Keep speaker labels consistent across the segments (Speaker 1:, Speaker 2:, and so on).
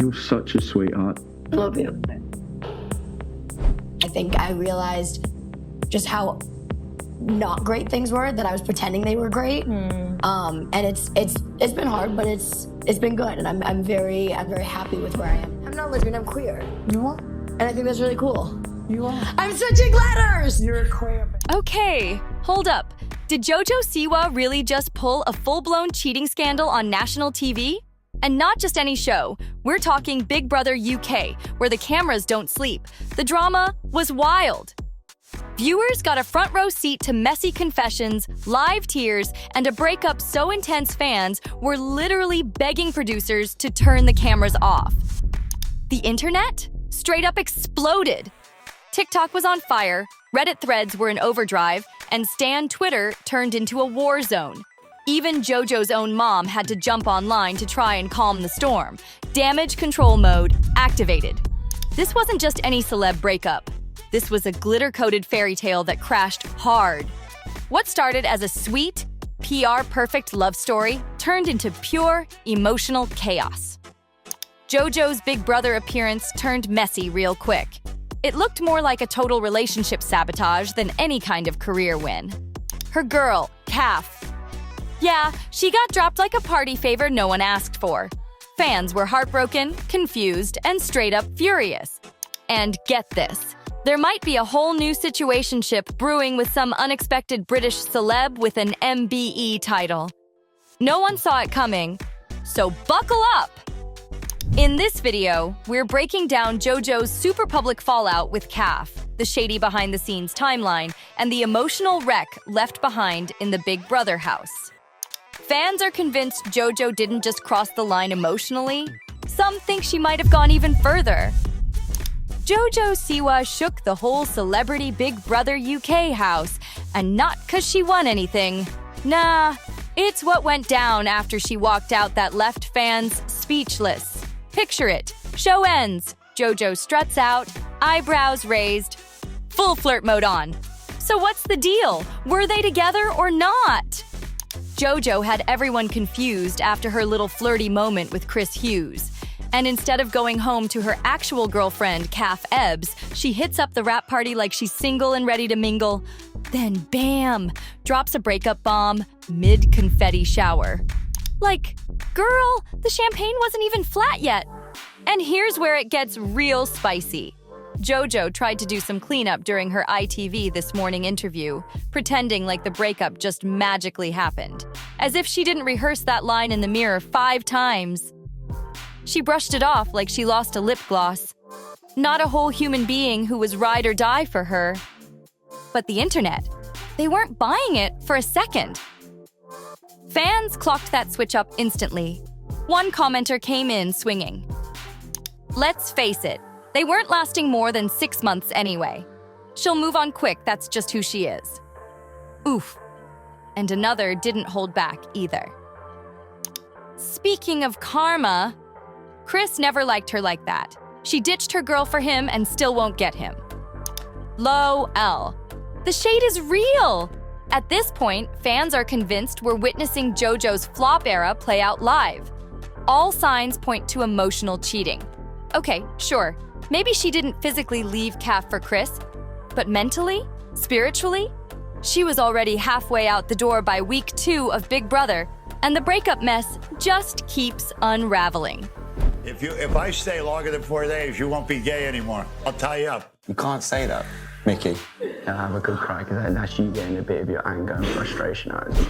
Speaker 1: You're such a sweetheart.
Speaker 2: Love you. I think I realized just how not great things were, that I was pretending they were great. And it's been hard, but it's been good, and I'm very happy with where I am. I'm not lesbian, I'm queer.
Speaker 3: You are?
Speaker 2: And I think that's really cool.
Speaker 3: You are.
Speaker 2: I'm switching letters!
Speaker 3: You're a queer.
Speaker 4: Okay, hold up. Did JoJo Siwa really just pull a full-blown cheating scandal on national TV? And not just any show. We're talking Big Brother UK, where the cameras don't sleep. The drama was wild. Viewers got a front row seat to messy confessions, live tears, and a breakup so intense fans were literally begging producers to turn the cameras off. The internet straight up exploded. TikTok was on fire, Reddit threads were in overdrive, and Stan Twitter turned into a war zone. Even JoJo's own mom had to jump online to try and calm the storm. Damage control mode activated. This wasn't just any celeb breakup. This was a glitter-coated fairy tale that crashed hard. What started as a sweet, PR-perfect love story turned into pure, emotional chaos. JoJo's Big Brother appearance turned messy real quick. It looked more like a total relationship sabotage than any kind of career win. Her girl, Kaf. Yeah, she got dropped like a party favor no one asked for. Fans were heartbroken, confused, and straight up furious. And get this. There might be a whole new situationship brewing with some unexpected British celeb with an MBE title. No one saw it coming, so buckle up! In this video, we're breaking down JoJo's super public fallout with Kaf, the shady behind-the-scenes timeline, and the emotional wreck left behind in the Big Brother house. Fans are convinced JoJo didn't just cross the line emotionally. Some think she might have gone even further. JoJo Siwa shook the whole celebrity Big Brother UK house, and not 'cause she won anything. Nah, it's what went down after she walked out that left fans speechless. Picture it. Show ends. JoJo struts out, eyebrows raised, full flirt mode on. So what's the deal? Were they together or not? JoJo had everyone confused after her little flirty moment with Chris Hughes. And instead of going home to her actual girlfriend, Kaf Ebbs, she hits up the rap party like she's single and ready to mingle. Then bam, drops a breakup bomb mid-confetti shower. Like, girl, the champagne wasn't even flat yet. And here's where it gets real spicy. JoJo tried to do some cleanup during her ITV This Morning interview, pretending like the breakup just magically happened, as if she didn't rehearse that line in the mirror 5 times. She brushed it off like she lost a lip gloss. Not a whole human being who was ride or die for her. But the internet, they weren't buying it for a second. Fans clocked that switch up instantly. One commenter came in swinging. Let's face it, they weren't lasting more than 6 months anyway. She'll move on quick, that's just who she is. Oof. And another didn't hold back either. Speaking of karma, Chris never liked her like that. She ditched her girl for him and still won't get him. LOL. The shade is real! At this point, fans are convinced we're witnessing JoJo's flop era play out live. All signs point to emotional cheating. Okay, sure, maybe she didn't physically leave Kaf for Chris, but mentally, spiritually, she was already halfway out the door by week 2 of Big Brother, and the breakup mess just keeps unraveling.
Speaker 5: If I stay longer than 4 days, you won't be gay anymore. I'll tie you up.
Speaker 6: You can't say that, Mickey.
Speaker 1: Have a good cry, because that's you getting a bit of your anger and frustration out of it.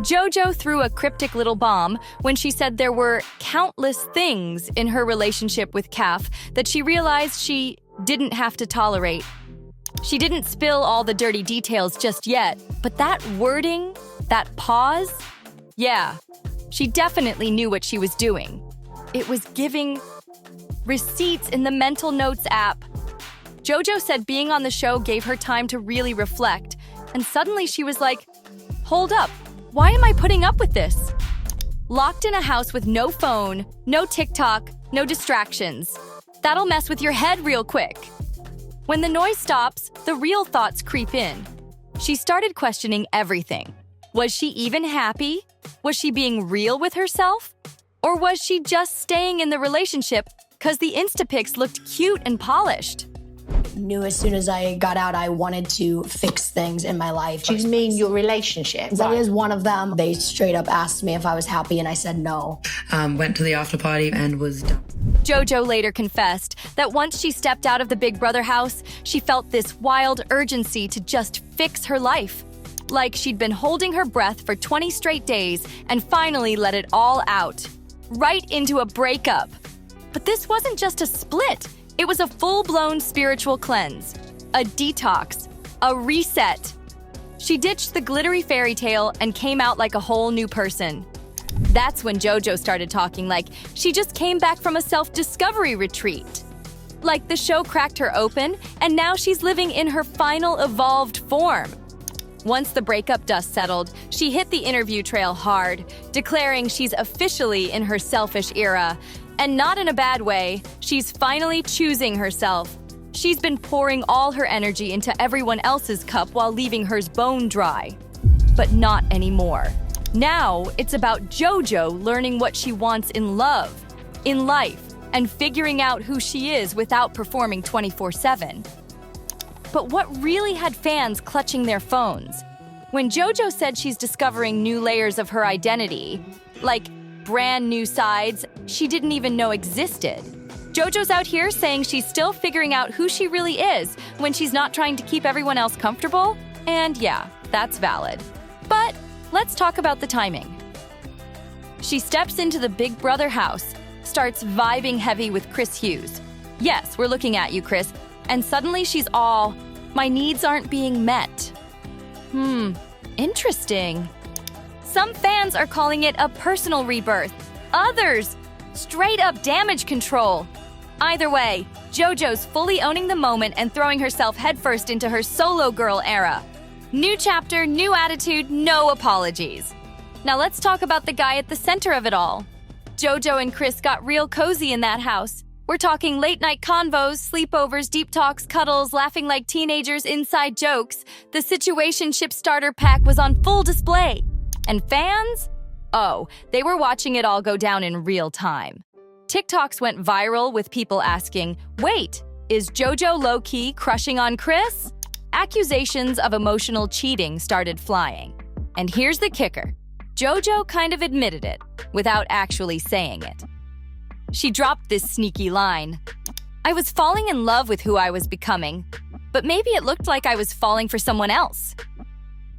Speaker 4: JoJo threw a cryptic little bomb when she said there were countless things in her relationship with Kaf that she realized she didn't have to tolerate. She didn't spill all the dirty details just yet, but that wording, that pause, yeah, she definitely knew what she was doing. It was giving receipts in the mental notes app. JoJo said being on the show gave her time to really reflect, and suddenly she was like, hold up, why am I putting up with this? Locked in a house with no phone, no TikTok, no distractions. That'll mess with your head real quick. When the noise stops, the real thoughts creep in. She started questioning everything. Was she even happy? Was she being real with herself? Or was she just staying in the relationship because the Instapics looked cute and polished?
Speaker 2: Knew as soon as I got out, I wanted to fix things in my life.
Speaker 3: Do you mean your relationship?
Speaker 2: That is one of them. They straight up asked me if I was happy, and I said no.
Speaker 7: Went to the after party and was done.
Speaker 4: JoJo later confessed that once she stepped out of the Big Brother house, she felt this wild urgency to just fix her life. Like she'd been holding her breath for 20 straight days and finally let it all out. Right into a breakup. But this wasn't just a split. It was a full-blown spiritual cleanse, a detox, a reset. She ditched the glittery fairy tale and came out like a whole new person. That's when JoJo started talking like she just came back from a self-discovery retreat. Like the show cracked her open, and now she's living in her final evolved form. Once the breakup dust settled, she hit the interview trail hard, declaring she's officially in her selfish era. And not in a bad way, she's finally choosing herself. She's been pouring all her energy into everyone else's cup while leaving hers bone dry. But not anymore. Now, it's about JoJo learning what she wants in love, in life, and figuring out who she is without performing 24/7. But what really had fans clutching their phones? When JoJo said she's discovering new layers of her identity, like brand new sides she didn't even know existed. JoJo's out here saying she's still figuring out who she really is when she's not trying to keep everyone else comfortable, and yeah, that's valid. But let's talk about the timing. She steps into the Big Brother house, starts vibing heavy with Chris Hughes. Yes, we're looking at you, Chris. And suddenly she's all, my needs aren't being met. Interesting. Some fans are calling it a personal rebirth. Others, straight up damage control. Either way, JoJo's fully owning the moment and throwing herself headfirst into her solo girl era. New chapter, new attitude, no apologies. Now let's talk about the guy at the center of it all. JoJo and Chris got real cozy in that house. We're talking late-night convos, sleepovers, deep talks, cuddles, laughing like teenagers, inside jokes. The situationship starter pack was on full display. And fans? Oh, they were watching it all go down in real time. TikToks went viral with people asking, wait, is JoJo low-key crushing on Chris? Accusations of emotional cheating started flying. And here's the kicker. JoJo kind of admitted it, without actually saying it. She dropped this sneaky line. I was falling in love with who I was becoming, but maybe it looked like I was falling for someone else.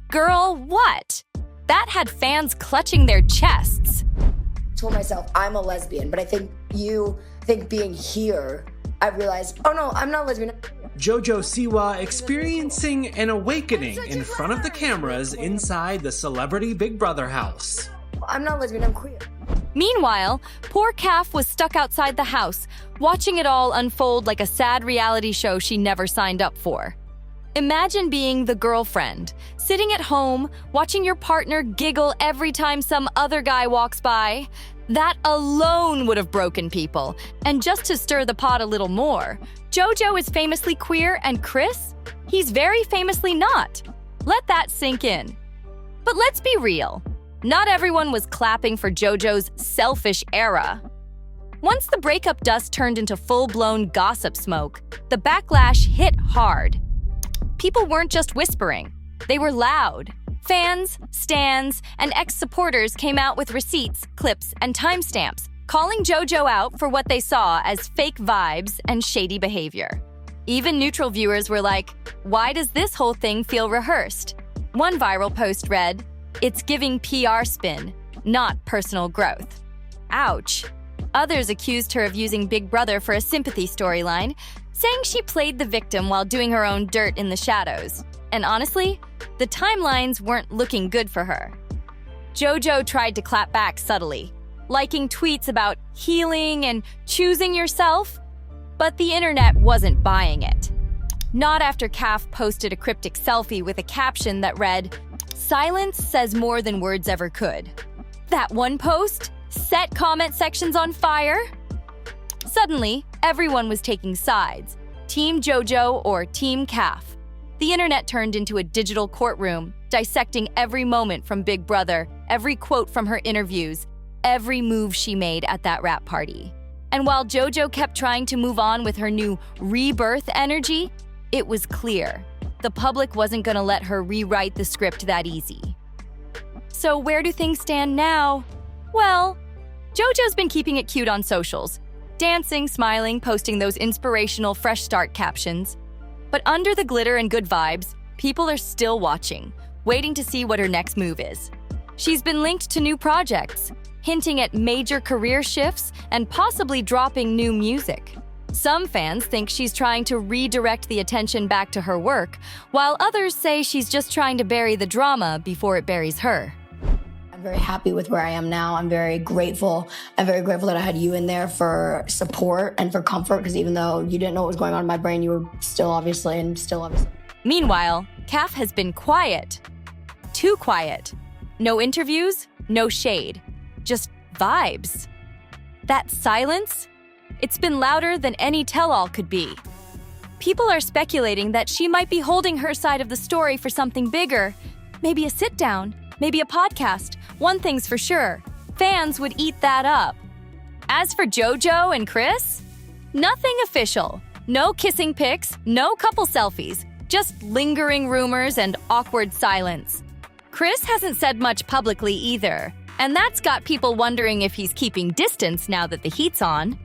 Speaker 4: Girl, what? That had fans clutching their chests.
Speaker 2: I told myself I'm a lesbian, but I think being here, I realized, oh no, I'm not a lesbian.
Speaker 8: JoJo Siwa experiencing an awakening in front of the cameras inside the celebrity Big Brother house.
Speaker 2: I'm not a lesbian, I'm queer.
Speaker 4: Meanwhile, poor Calf was stuck outside the house, watching it all unfold like a sad reality show she never signed up for. Imagine being the girlfriend, sitting at home, watching your partner giggle every time some other guy walks by. That alone would have broken people. And just to stir the pot a little more, JoJo is famously queer and Chris? He's very famously not. Let that sink in. But let's be real. Not everyone was clapping for JoJo's selfish era. Once the breakup dust turned into full-blown gossip smoke, the backlash hit hard. People weren't just whispering, they were loud. Fans, stans, and ex-supporters came out with receipts, clips, and timestamps, calling JoJo out for what they saw as fake vibes and shady behavior. Even neutral viewers were like, why does this whole thing feel rehearsed? One viral post read, it's giving PR spin, not personal growth. Ouch. Others accused her of using Big Brother for a sympathy storyline, saying she played the victim while doing her own dirt in the shadows. And honestly, the timelines weren't looking good for her. JoJo tried to clap back subtly, liking tweets about healing and choosing yourself, but the internet wasn't buying it. Not after Calf posted a cryptic selfie with a caption that read, silence says more than words ever could. That one post set comment sections on fire. Suddenly, everyone was taking sides, Team JoJo or Team Calf. The internet turned into a digital courtroom, dissecting every moment from Big Brother, every quote from her interviews, every move she made at that rap party. And while JoJo kept trying to move on with her new rebirth energy, it was clear the public wasn't gonna let her rewrite the script that easy. So where do things stand now? Well, JoJo's been keeping it cute on socials, dancing, smiling, posting those inspirational fresh start captions. But under the glitter and good vibes, people are still watching, waiting to see what her next move is. She's been linked to new projects, hinting at major career shifts and possibly dropping new music. Some fans think she's trying to redirect the attention back to her work, while others say she's just trying to bury the drama before it buries her.
Speaker 2: I'm very happy with where I am now. I'm very grateful. I'm very grateful that I had you in there for support and for comfort, because even though you didn't know what was going on in my brain, you were still obviously.
Speaker 4: Meanwhile, Kaf has been quiet. Too quiet. No interviews, no shade. Just vibes. That silence? It's been louder than any tell-all could be. People are speculating that she might be holding her side of the story for something bigger. Maybe a sit-down, maybe a podcast. One thing's for sure, fans would eat that up. As for JoJo and Chris, nothing official. No kissing pics, no couple selfies, just lingering rumors and awkward silence. Chris hasn't said much publicly either, and that's got people wondering if he's keeping distance now that the heat's on.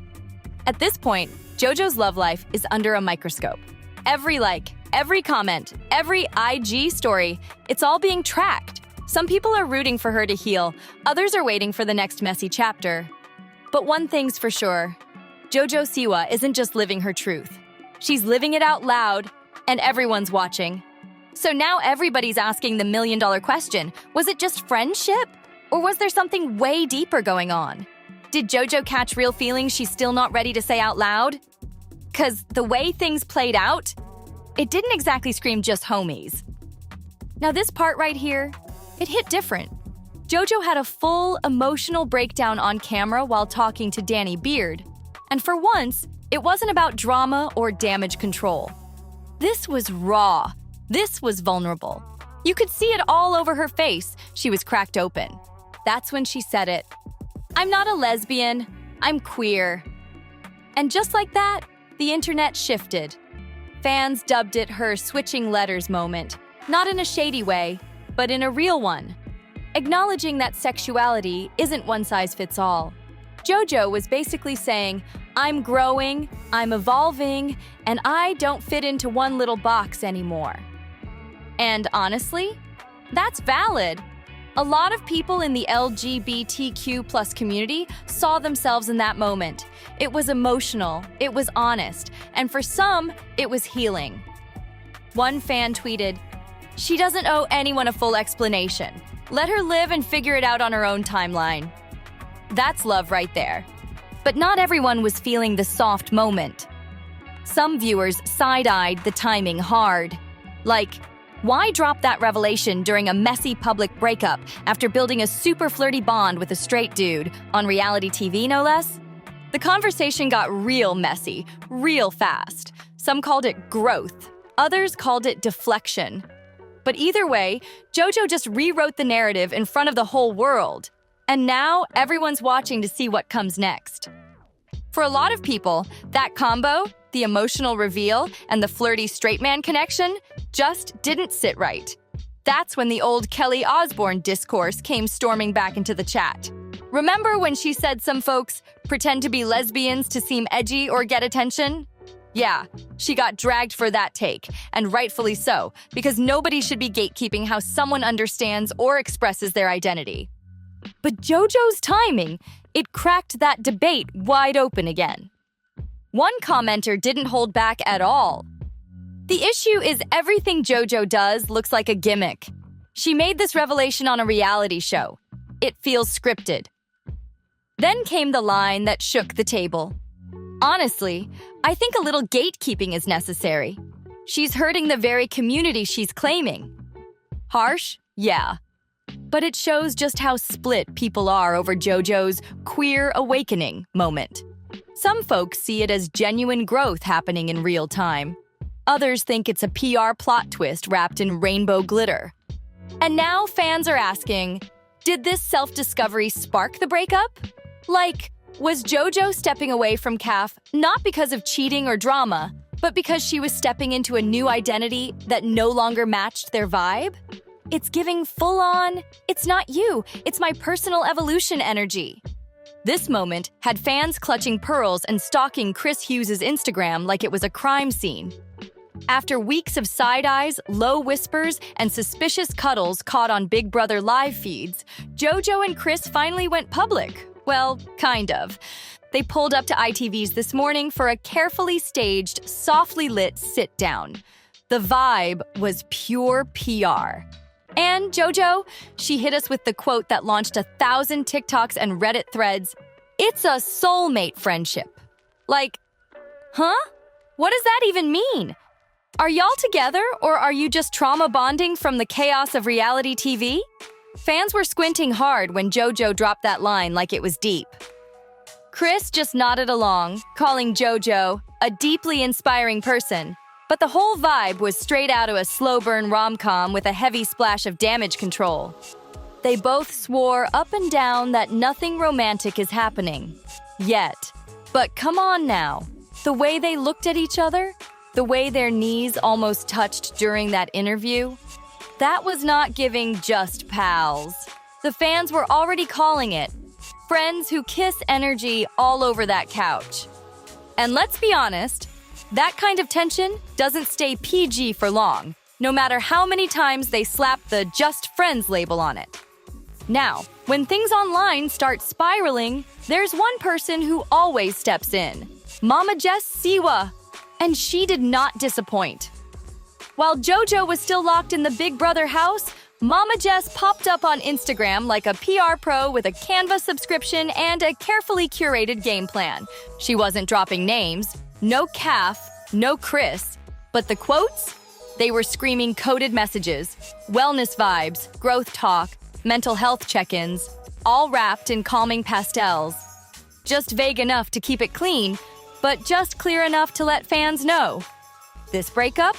Speaker 4: At this point, JoJo's love life is under a microscope. Every like, every comment, every IG story, it's all being tracked. Some people are rooting for her to heal, others are waiting for the next messy chapter. But one thing's for sure, JoJo Siwa isn't just living her truth. She's living it out loud, and everyone's watching. So now everybody's asking the million-dollar question, was it just friendship? Or was there something way deeper going on? Did JoJo catch real feelings she's still not ready to say out loud? 'Cause the way things played out, it didn't exactly scream just homies. Now this part right here, it hit different. JoJo had a full emotional breakdown on camera while talking to Danny Beard. And for once, it wasn't about drama or damage control. This was raw. This was vulnerable. You could see it all over her face. She was cracked open. That's when she said it. I'm not a lesbian, I'm queer. And just like that, the internet shifted. Fans dubbed it her switching letters moment, not in a shady way, but in a real one. Acknowledging that sexuality isn't one size fits all. JoJo was basically saying, I'm growing, I'm evolving, and I don't fit into one little box anymore. And honestly, that's valid. A lot of people in the LGBTQ+ community saw themselves in that moment. It was emotional, it was honest, and for some, it was healing. One fan tweeted, "She doesn't owe anyone a full explanation. Let her live and figure it out on her own timeline." That's love right there. But not everyone was feeling the soft moment. Some viewers side-eyed the timing hard. Like, why drop that revelation during a messy public breakup after building a super flirty bond with a straight dude on reality TV, no less? The conversation got real messy, real fast. Some called it growth, others called it deflection. But either way, JoJo just rewrote the narrative in front of the whole world. And now everyone's watching to see what comes next. For a lot of people, that combo, the emotional reveal and the flirty straight man connection, just didn't sit right. That's when the old Kelly Osbourne discourse came storming back into the chat. Remember when she said some folks pretend to be lesbians to seem edgy or get attention? Yeah, she got dragged for that take, and rightfully so, because nobody should be gatekeeping how someone understands or expresses their identity. But JoJo's timing, it cracked that debate wide open again. One commenter didn't hold back at all. The issue is everything JoJo does looks like a gimmick. She made this revelation on a reality show. It feels scripted. Then came the line that shook the table. Honestly, I think a little gatekeeping is necessary. She's hurting the very community she's claiming. Harsh? Yeah. But it shows just how split people are over JoJo's queer awakening moment. Some folks see it as genuine growth happening in real time. Others think it's a PR plot twist wrapped in rainbow glitter. And now fans are asking, Did this self-discovery spark the breakup? Like, was JoJo stepping away from Calf not because of cheating or drama, but because she was stepping into a new identity that no longer matched their vibe? It's giving full-on, it's not you, it's my personal evolution energy. This moment had fans clutching pearls and stalking Chris Hughes' Instagram like it was a crime scene. After weeks of side-eyes, low whispers, and suspicious cuddles caught on Big Brother live feeds, JoJo and Chris finally went public. Well, kind of. They pulled up to ITV's this morning for a carefully staged, softly lit sit-down. The vibe was pure PR. And JoJo, she hit us with the quote that launched 1,000 TikToks and Reddit threads. It's a soulmate friendship. Like, huh? What does that even mean? Are y'all together, or are you just trauma bonding from the chaos of reality TV? Fans were squinting hard when JoJo dropped that line like it was deep. Chris just nodded along, calling JoJo a deeply inspiring person. But the whole vibe was straight out of a slow-burn rom-com with a heavy splash of damage control. They both swore up and down that nothing romantic is happening. Yet. But come on now. The way they looked at each other, the way their knees almost touched during that interview, that was not giving just pals. The fans were already calling it. Friends who kiss energy all over that couch. And let's be honest, that kind of tension doesn't stay PG for long, no matter how many times they slap the Just Friends label on it. Now, when things online start spiraling, there's one person who always steps in, Mama Jess Siwa, and she did not disappoint. While JoJo was still locked in the Big Brother house, Mama Jess popped up on Instagram like a PR pro with a Canva subscription and a carefully curated game plan. She wasn't dropping names. No Calf, no Chris, but the quotes? They were screaming coded messages, wellness vibes, growth talk, mental health check-ins, all wrapped in calming pastels. Just vague enough to keep it clean, but just clear enough to let fans know. This breakup?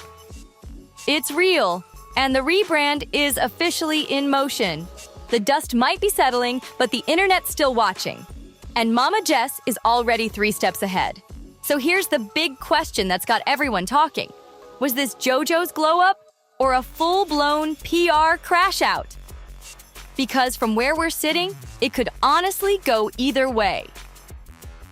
Speaker 4: It's real, and the rebrand is officially in motion. The dust might be settling, but the internet's still watching. And Mama Jess is already 3 steps ahead. So here's the big question that's got everyone talking. Was this JoJo's glow-up or a full-blown PR crash-out? Because from where we're sitting, it could honestly go either way.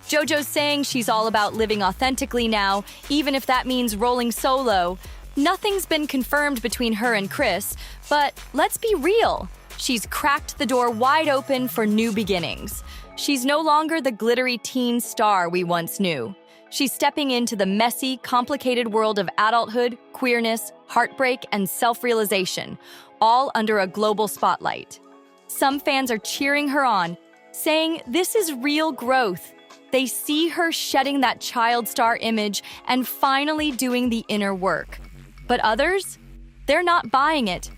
Speaker 4: JoJo's saying she's all about living authentically now, even if that means rolling solo. Nothing's been confirmed between her and Chris, but let's be real. She's cracked the door wide open for new beginnings. She's no longer the glittery teen star we once knew. She's stepping into the messy, complicated world of adulthood, queerness, heartbreak, and self-realization, all under a global spotlight. Some fans are cheering her on, saying this is real growth. They see her shedding that child star image and finally doing the inner work. But others? They're not buying it.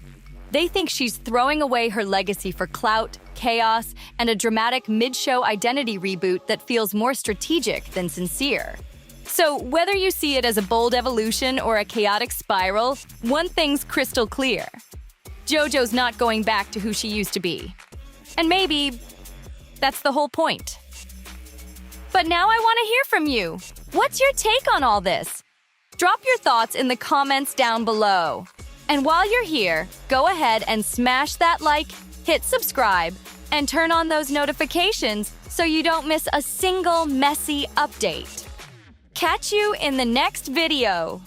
Speaker 4: They think she's throwing away her legacy for clout, chaos, and a dramatic mid-show identity reboot that feels more strategic than sincere. So whether you see it as a bold evolution or a chaotic spiral, one thing's crystal clear. JoJo's not going back to who she used to be. And maybe that's the whole point. But now I want to hear from you. What's your take on all this? Drop your thoughts in the comments down below. And while you're here, go ahead and smash that like, hit subscribe, and turn on those notifications so you don't miss a single messy update. Catch you in the next video.